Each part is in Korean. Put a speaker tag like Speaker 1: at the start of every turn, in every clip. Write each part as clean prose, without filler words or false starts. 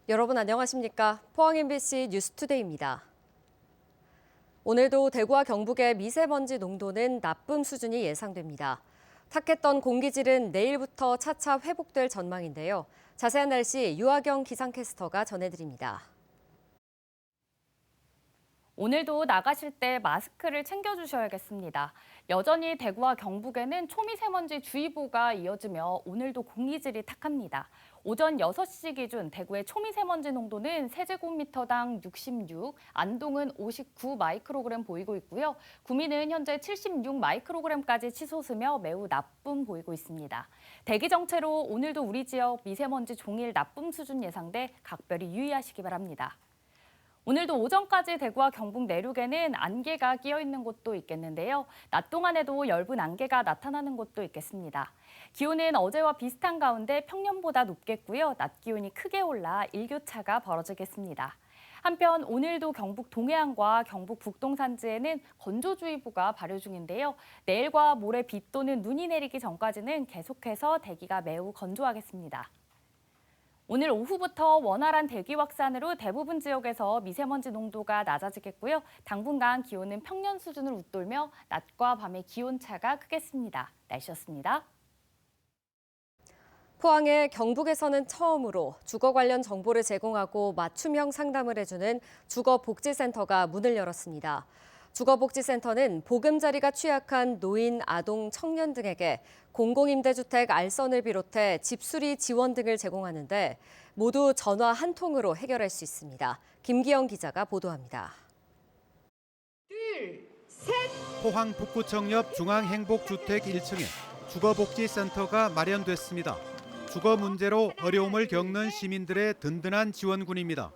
Speaker 1: 여러분 안녕하십니까? 포항 MBC 뉴스투데이입니다. 오늘도 대구와 경북의 미세먼지 농도는 나쁨 수준이 예상됩니다. 탁했던 공기질은 내일부터 차차 회복될 전망인데요. 자세한 날씨 유아경 기상캐스터가 전해드립니다.
Speaker 2: 오늘도 나가실 때 마스크를 챙겨주셔야겠습니다. 여전히 대구와 경북에는 초미세먼지 주의보가 이어지며 오늘도 공기질이 탁합니다. 오전 6시 기준 대구의 초미세먼지 농도는 세제곱미터당 66, 안동은 59 마이크로그램 보이고 있고요. 구미는 현재 76 마이크로그램까지 치솟으며 매우 나쁨 보이고 있습니다. 대기 정체로 오늘도 우리 지역 미세먼지 종일 나쁨 수준 예상돼 각별히 유의하시기 바랍니다. 오늘도 오전까지 대구와 경북 내륙에는 안개가 끼어 있는 곳도 있겠는데요. 낮 동안에도 엷은 안개가 나타나는 곳도 있겠습니다. 기온은 어제와 비슷한 가운데 평년보다 높겠고요. 낮 기온이 크게 올라 일교차가 벌어지겠습니다. 한편 오늘도 경북 동해안과 경북 북동 산지에는 건조주의보가 발효 중인데요. 내일과 모레 비 또는 눈이 내리기 전까지는 계속해서 대기가 매우 건조하겠습니다. 오늘 오후부터 원활한 대기 확산으로 대부분 지역에서 미세먼지 농도가 낮아지겠고요. 당분간 기온은 평년 수준을 웃돌며 낮과 밤의 기온차가 크겠습니다. 날씨였습니다.
Speaker 1: 포항의 경북에서는 처음으로 주거 관련 정보를 제공하고 맞춤형 상담을 해주는 주거복지센터가 문을 열었습니다. 주거복지센터는 보금자리가 취약한 노인, 아동, 청년 등에게 공공임대주택 알선을 비롯해 집수리 지원 등을 제공하는데 모두 전화 한 통으로 해결할 수 있습니다. 김기영 기자가 보도합니다.
Speaker 3: 포항 북구청 옆 중앙행복주택 1층에 주거복지센터가 마련됐습니다. 주거 문제로 어려움을 겪는 시민들의 든든한 지원군입니다.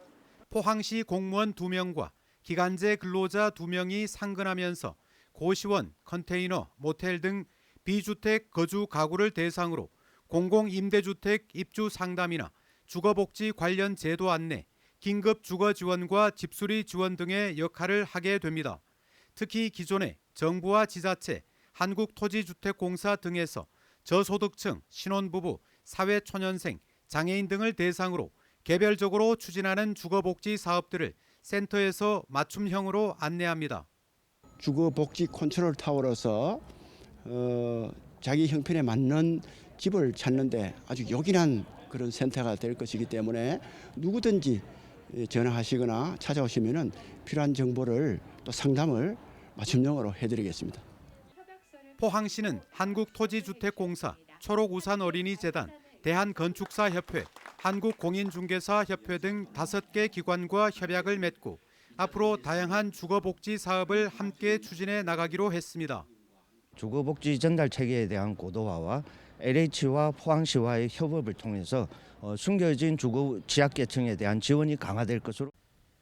Speaker 3: 포항시 공무원 2명과 기간제 근로자 2명이 상근하면서 고시원, 컨테이너, 모텔 등 비주택 거주 가구를 대상으로 공공임대주택 입주 상담이나 주거복지 관련 제도 안내, 긴급 주거 지원과 집수리 지원 등의 역할을 하게 됩니다. 특히 기존에 정부와 지자체, 한국토지주택공사 등에서 저소득층, 신혼부부, 사회초년생, 장애인 등을 대상으로 개별적으로 추진하는 주거복지 사업들을 센터에서 맞춤형으로 안내합니다.
Speaker 4: 주거복지 컨트롤 타워로서 자기 형편에 맞는 집을 찾는데 아주 요긴한 그런 센터가 될 것이기 때문에 누구든지 전화하시거나 찾아오시면 필요한 정보를 또 상담을 맞춤형으로 해드리겠습니다.
Speaker 3: 포항시는 한국토지주택공사, 초록우산어린이재단, 대한건축사협회, 한국공인중개사협회 등 5개 기관과 협약을 맺고 앞으로 다양한 주거복지 사업을 함께 추진해 나가기로 했습니다.
Speaker 5: 주거복지 전달 체계에 대한 고도화와 LH와 포항시와의 협업을 통해서 숨겨진 주거 취약계층에 대한 지원이 강화될 것으로.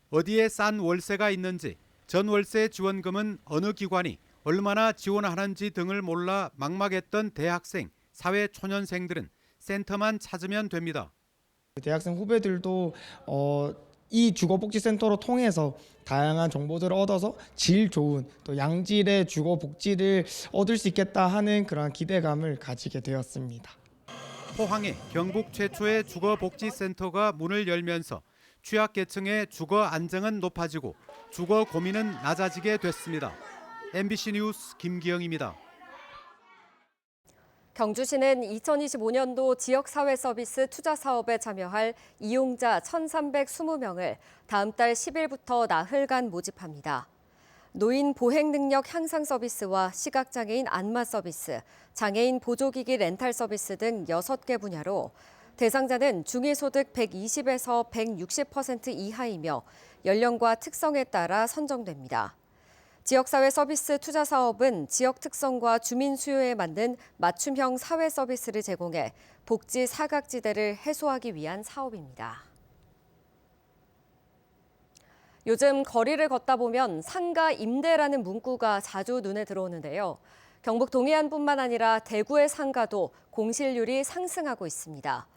Speaker 3: 어디에 싼 월세가 있는지, 전월세 지원금은 어느 기관이 얼마나 지원하는지 등을 몰라 막막했던 대학생, 사회초년생들은 센터만 찾으면 됩니다.
Speaker 6: 대학생 후배들도 이 주거복지센터로 통해서 다양한 정보들을 얻어서 질 좋은 또 양질의 주거복지를 얻을 수 있겠다 하는 그런 기대감을 가지게 되었습니다.
Speaker 3: 포항에 경북 최초의 주거복지센터가 문을 열면서 취약계층의 주거 안정은 높아지고 주거 고민은 낮아지게 됐습니다. MBC 뉴스 김기영입니다.
Speaker 1: 경주시는 2025년도 지역사회 서비스 투자 사업에 참여할 이용자 1,320명을 다음 달 10일부터 나흘간 모집합니다. 노인 보행 능력 향상 서비스와 시각장애인 안마 서비스, 장애인 보조기기 렌탈 서비스 등 6개 분야로 대상자는 중위소득 120에서 160% 이하이며 연령과 특성에 따라 선정됩니다. 지역사회 서비스 투자 사업은 지역 특성과 주민 수요에 맞는 맞춤형 사회 서비스를 제공해 복지 사각지대를 해소하기 위한 사업입니다. 요즘 거리를 걷다 보면 상가 임대라는 문구가 자주 눈에 들어오는데요. 경북 동해안뿐만 아니라 대구의 상가도 공실률이 상승하고 있습니다.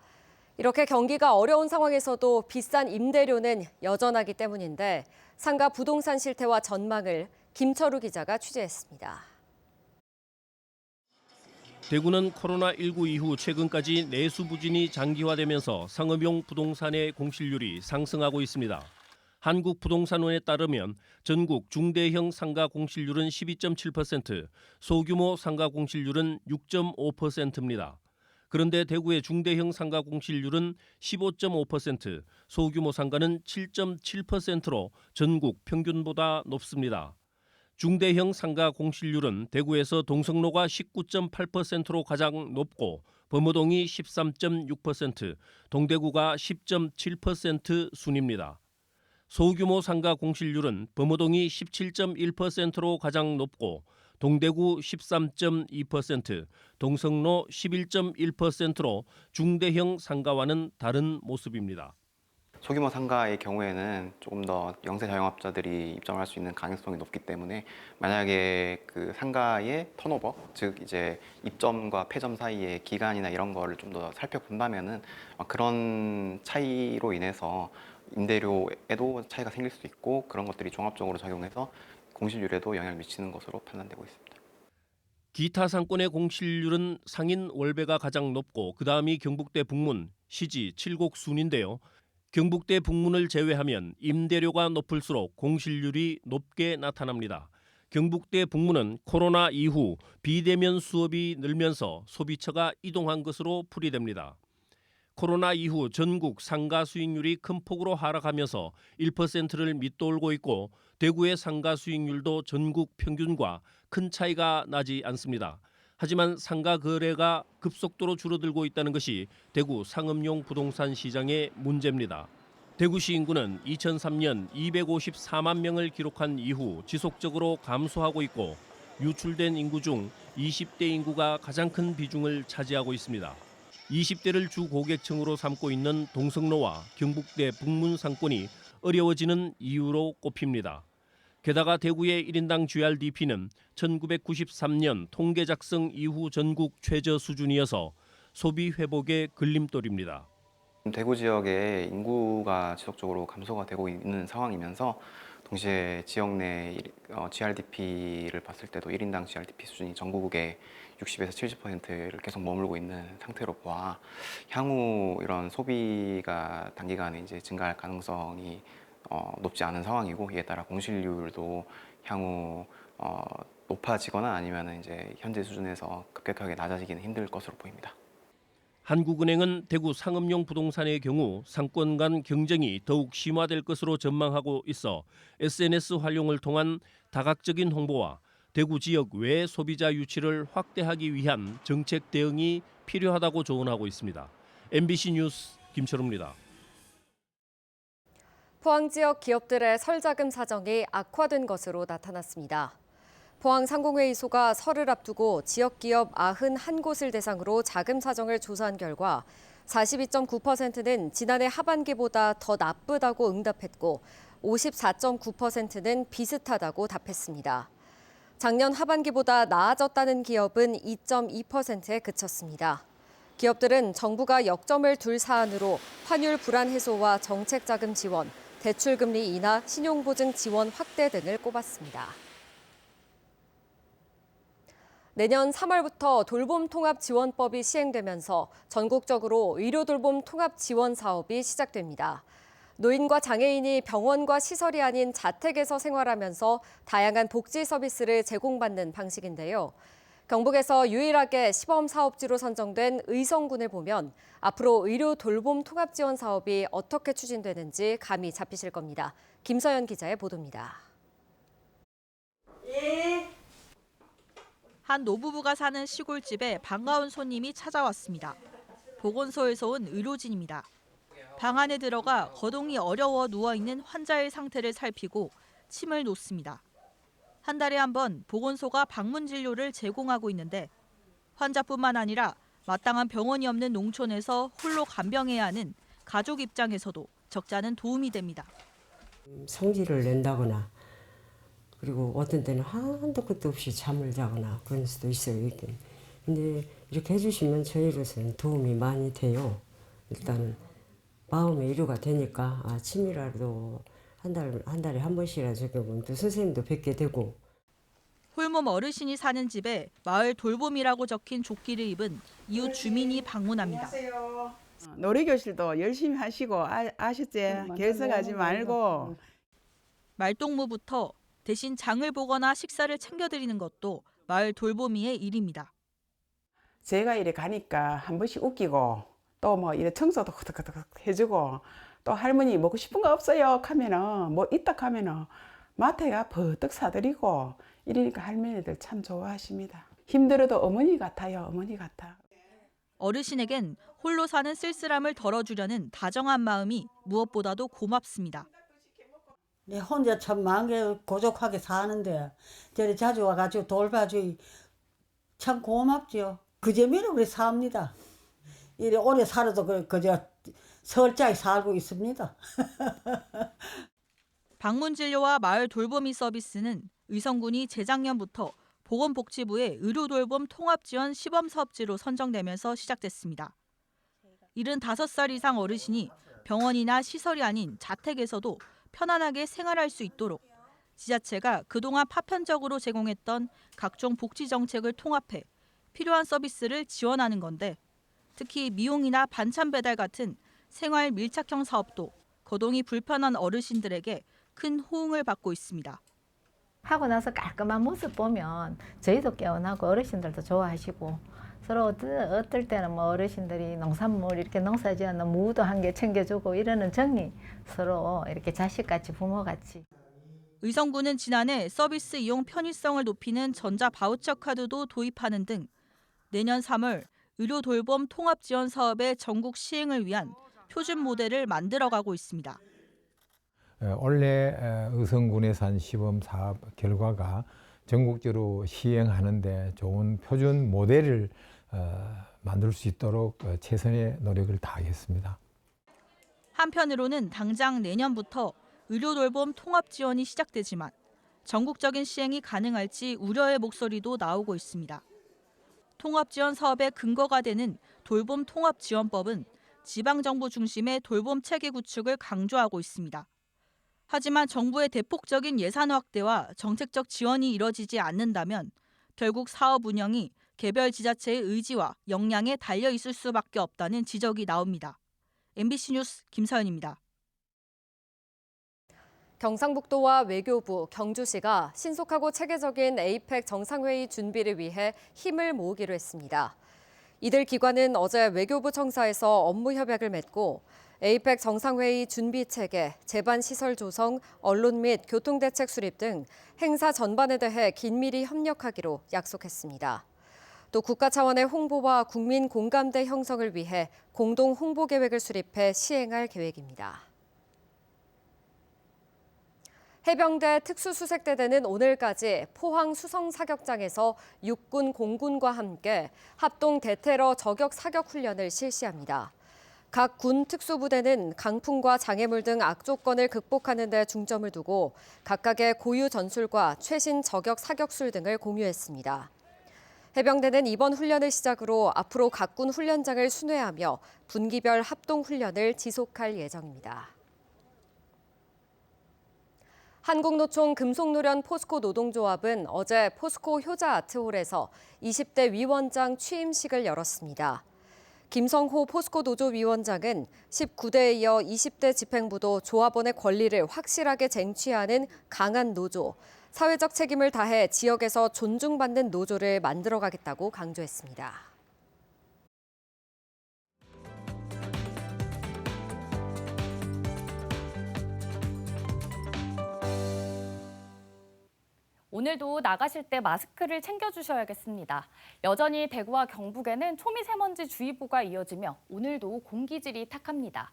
Speaker 1: 이렇게 경기가 어려운 상황에서도 비싼 임대료는 여전하기 때문인데 상가 부동산 실태와 전망을 김철우 기자가 취재했습니다.
Speaker 7: 대구는 코로나19 이후 최근까지 내수 부진이 장기화되면서 상업용 부동산의 공실률이 상승하고 있습니다. 한국부동산원에 따르면 전국 중대형 상가 공실률은 12.7%, 소규모 상가 공실률은 6.5%입니다. 그런데 대구의 중대형 상가 공실률은 15.5%, 소규모 상가는 7.7%로 전국 평균보다 높습니다. 중대형 상가 공실률은 대구에서 동성로가 19.8%로 가장 높고 범어동이 13.6%, 동대구가 10.7% 순입니다. 소규모 상가 공실률은 범어동이 17.1%로 가장 높고 동대구 13.2%, 동성로 11.1%로 중대형 상가와는 다른 모습입니다.
Speaker 8: 소규모 상가의 경우에는 조금 더 영세 자영업자들이 입점을 할 수 있는 가능성이 높기 때문에 만약에 그 상가의 턴오버, 즉 이제 입점과 폐점 사이의 기간이나 이런 거를 좀 더 살펴본다면은 그런 차이로 인해서 임대료에도 차이가 생길 수 있고 그런 것들이 종합적으로 작용해서 공실률에도 영향을 미치는 것으로 판단되고 있습니다.
Speaker 7: 기타 상권의 공실률은 상인 월배가 가장 높고 그다음이 경북대 북문, 시지, 칠곡 순인데요. 경북대 북문을 제외하면 임대료가 높을수록 공실률이 높게 나타납니다. 경북대 북문은 코로나 이후 비대면 수업이 늘면서 소비처가 이동한 것으로 풀이됩니다. 코로나 이후 전국 상가 수익률이 큰 폭으로 하락하면서 1%를 밑돌고 있고 대구의 상가 수익률도 전국 평균과 큰 차이가 나지 않습니다. 하지만 상가 거래가 급속도로 줄어들고 있다는 것이 대구 상업용 부동산 시장의 문제입니다. 대구시 인구는 2003년 254만 명을 기록한 이후 지속적으로 감소하고 있고 유출된 인구 중 20대 인구가 가장 큰 비중을 차지하고 있습니다. 20대를 주 고객층으로 삼고 있는 동성로와 경북대 북문 상권이 어려워지는 이유로 꼽힙니다. 게다가 대구의 1인당 GRDP는 1993년 통계 작성 이후 전국 최저 수준이어서 소비 회복의 걸림돌입니다.
Speaker 8: 대구 지역의 인구가 지속적으로 감소가 되고 있는 상황이면서 동시에 지역 내 GRDP를 봤을 때도 1인당 GRDP 수준이 전국의 60에서 70%를 계속 머물고 있는 상태로 보아 향후 이런 소비가 단기간에 이제 증가할 가능성이 높지 않은 상황이고 이에 따라 공실률도 향후 높아지거나 아니면 이제 현재 수준에서 급격하게 낮아지기는 힘들 것으로 보입니다.
Speaker 7: 한국은행은 대구 상업용 부동산의 경우 상권 간 경쟁이 더욱 심화될 것으로 전망하고 있어 SNS 활용을 통한 다각적인 홍보와 대구 지역 외 소비자 유치를 확대하기 위한 정책 대응이 필요하다고 조언하고 있습니다. MBC 뉴스 김철우입니다.
Speaker 1: 포항 지역 기업들의 설자금 사정이 악화된 것으로 나타났습니다. 포항 상공회의소가 설을 앞두고 지역 기업 91곳을 대상으로 자금 사정을 조사한 결과 42.9%는 지난해 하반기보다 더 나쁘다고 응답했고 54.9%는 비슷하다고 답했습니다. 작년 하반기보다 나아졌다는 기업은 2.2%에 그쳤습니다. 기업들은 정부가 역점을 둘 사안으로 환율 불안 해소와 정책 자금 지원, 대출 금리 인하, 신용보증 지원 확대 등을 꼽았습니다. 내년 3월부터 돌봄통합지원법이 시행되면서 전국적으로 의료돌봄 통합지원 사업이 시작됩니다. 노인과 장애인이 병원과 시설이 아닌 자택에서 생활하면서 다양한 복지 서비스를 제공받는 방식인데요. 경북에서 유일하게 시범 사업지로 선정된 의성군을 보면 앞으로 의료 돌봄 통합 지원 사업이 어떻게 추진되는지 감이 잡히실 겁니다. 김서연 기자의 보도입니다.
Speaker 9: 한 노부부가 사는 시골집에 반가운 손님이 찾아왔습니다. 보건소에서 온 의료진입니다. 방 안에 들어가 거동이 어려워 누워있는 환자의 상태를 살피고 침을 놓습니다. 한 달에 한 번 보건소가 방문 진료를 제공하고 있는데 환자뿐만 아니라 마땅한 병원이 없는 농촌에서 홀로 간병해야 하는 가족 입장에서도 적자는 도움이 됩니다.
Speaker 10: 성질을 낸다거나 그리고 어떤 때는 한도 끝도 없이 잠을 자거나 그럴 수도 있어요. 근데 이렇게 해주시면 저희로서는 도움이 많이 돼요. 일단은 마음의 위로가 되니까 침이라도 한 달에 한 번씩이라도 저기 보면 또 선생님도 뵙게 되고.
Speaker 9: 홀몸 어르신이 사는 집에 마을 돌봄이라고 적힌 조끼를 입은 이웃 주민이 방문합니다.
Speaker 11: 놀이교실도 열심히 하시고 아셨지? 결석하지 말고.
Speaker 9: 말동무부터 대신 장을 보거나 식사를 챙겨드리는 것도 마을 돌보미의 일입니다.
Speaker 11: 제가 이래 가니까 한 번씩 웃기고 또 뭐 이래 청소도 후덕후덕 해주고 또 할머니 먹고 싶은 거 없어요? 하면은 뭐 있다 하면은 마트에 가 버뜩 사드리고 이러니까 할머니들 참 좋아하십니다. 힘들어도 어머니 같아요. 어머니 같아.
Speaker 9: 어르신에겐 홀로 사는 쓸쓸함을 덜어주려는 다정한 마음이 무엇보다도 고맙습니다.
Speaker 12: 내 혼자 참 마음에 고족하게 사는데 저리 자주 와가지고 돌봐주니 참 고맙죠. 그 재미로 그래 삽니다. 이래 오래 살아도 그저 설자에 살고 있습니다.
Speaker 9: 방문진료와 마을 돌보미 서비스는 의성군이 재작년부터 보건복지부의 의료돌봄 통합지원 시범사업지로 선정되면서 시작됐습니다. 75살 이상 어르신이 병원이나 시설이 아닌 자택에서도 편안하게 생활할 수 있도록 지자체가 그동안 파편적으로 제공했던 각종 복지 정책을 통합해 필요한 서비스를 지원하는 건데 특히 미용이나 반찬 배달 같은 생활 밀착형 사업도 거동이 불편한 어르신들에게 큰 호응을 받고 있습니다.
Speaker 13: 하고 나서 깔끔한 모습 보면 저희도 개운하고 어르신들도 좋아하시고 서로 어떨 때는 뭐 어르신들이 농산물 이렇게 농사지어놓은 무도 한 개 챙겨주고 이러는 정이 서로 이렇게 자식같이 부모같이.
Speaker 9: 의성군은 지난해 서비스 이용 편의성을 높이는 전자 바우처 카드도 도입하는 등 내년 3월 의료 돌봄 통합 지원 사업의 전국 시행을 위한 표준 모델을 만들어가고 있습니다.
Speaker 14: 올해 의성군에서 한 시범 사업 결과가 전국적으로 시행하는데 좋은 표준 모델을 만들 수 있도록 최선의 노력을 다하겠습니다.
Speaker 9: 한편으로는 당장 내년부터 의료 돌봄 통합 지원이 시작되지만 전국적인 시행이 가능할지 우려의 목소리도 나오고 있습니다. 통합 지원 사업의 근거가 되는 돌봄 통합 지원법은 지방정부 중심의 돌봄 체계 구축을 강조하고 있습니다. 하지만 정부의 대폭적인 예산 확대와 정책적 지원이 이뤄지지 않는다면 결국 사업 운영이 개별 지자체의 의지와 역량에 달려 있을 수밖에 없다는 지적이 나옵니다. MBC 뉴스 김서연입니다.
Speaker 1: 경상북도와 외교부, 경주시가 신속하고 체계적인 에이펙 정상회의 준비를 위해 힘을 모으기로 했습니다. 이들 기관은 어제 외교부 청사에서 업무 협약을 맺고 에이펙 정상회의 준비 체계, 제반 시설 조성, 언론 및 교통대책 수립 등 행사 전반에 대해 긴밀히 협력하기로 약속했습니다. 또 국가 차원의 홍보와 국민 공감대 형성을 위해 공동 홍보 계획을 수립해 시행할 계획입니다. 해병대 특수수색대대는 오늘까지 포항 수성사격장에서 육군 공군과 함께 합동 대테러 저격 사격 훈련을 실시합니다. 각 군 특수부대는 강풍과 장애물 등 악조건을 극복하는 데 중점을 두고 각각의 고유 전술과 최신 저격 사격술 등을 공유했습니다. 해병대는 이번 훈련을 시작으로 앞으로 각 군 훈련장을 순회하며 분기별 합동 훈련을 지속할 예정입니다. 한국노총 금속노련 포스코 노동조합은 어제 포스코 효자 아트홀에서 20대 위원장 취임식을 열었습니다. 김성호 포스코 노조 위원장은 19대에 이어 20대 집행부도 조합원의 권리를 확실하게 쟁취하는 강한 노조, 사회적 책임을 다해 지역에서 존중받는 노조를 만들어가겠다고 강조했습니다.
Speaker 2: 오늘도 나가실 때 마스크를 챙겨주셔야겠습니다. 여전히 대구와 경북에는 초미세먼지 주의보가 이어지며 오늘도 공기질이 탁합니다.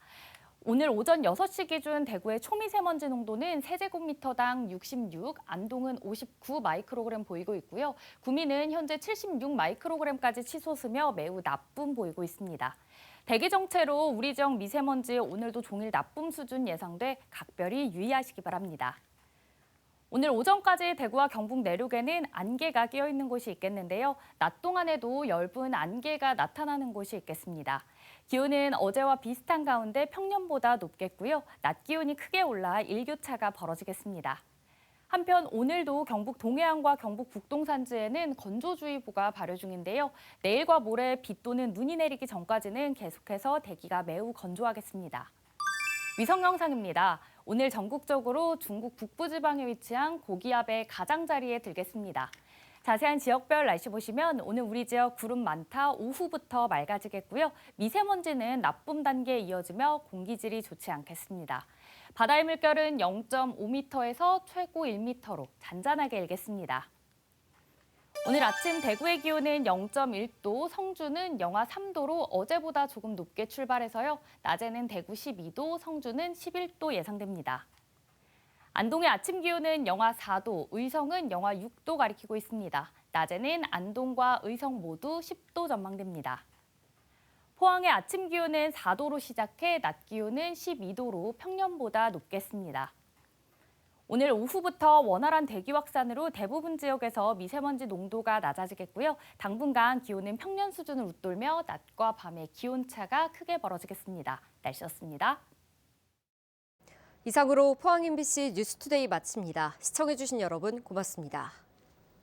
Speaker 2: 오늘 오전 6시 기준 대구의 초미세먼지 농도는 세제곱미터당 66, 안동은 59 마이크로그램 보이고 있고요. 구미는 현재 76 마이크로그램까지 치솟으며 매우 나쁨 보이고 있습니다. 대기 정체로 우리 지역 미세먼지 오늘도 종일 나쁨 수준 예상돼 각별히 유의하시기 바랍니다. 오늘 오전까지 대구와 경북 내륙에는 안개가 끼어 있는 곳이 있겠는데요. 낮 동안에도 엷은 안개가 나타나는 곳이 있겠습니다. 기온은 어제와 비슷한 가운데 평년보다 높겠고요. 낮 기온이 크게 올라 일교차가 벌어지겠습니다. 한편 오늘도 경북 동해안과 경북 북동 산지에는 건조주의보가 발효 중인데요. 내일과 모레 비 또는 눈이 내리기 전까지는 계속해서 대기가 매우 건조하겠습니다. 위성 영상입니다. 오늘 전국적으로 중국 북부지방에 위치한 고기압의 가장자리에 들겠습니다. 자세한 지역별 날씨 보시면 오늘 우리 지역 구름 많다 오후부터 맑아지겠고요. 미세먼지는 나쁨 단계에 이어지며 공기질이 좋지 않겠습니다. 바다의 물결은 0.5m에서 최고 1m로 잔잔하게 일겠습니다. 오늘 아침 대구의 기온은 0.1도, 성주는 영하 3도로 어제보다 조금 높게 출발해서요. 낮에는 대구 12도, 성주는 11도 예상됩니다. 안동의 아침 기온은 영하 4도, 의성은 영하 6도 가리키고 있습니다. 낮에는 안동과 의성 모두 10도 전망됩니다. 포항의 아침 기온은 4도로 시작해 낮 기온은 12도로 평년보다 높겠습니다. 오늘 오후부터 원활한 대기 확산으로 대부분 지역에서 미세먼지 농도가 낮아지겠고요. 당분간 기온은 평년 수준을 웃돌며 낮과 밤의 기온차가 크게 벌어지겠습니다. 날씨였습니다.
Speaker 1: 이상으로 포항 MBC 뉴스투데이 마칩니다. 시청해주신 여러분 고맙습니다.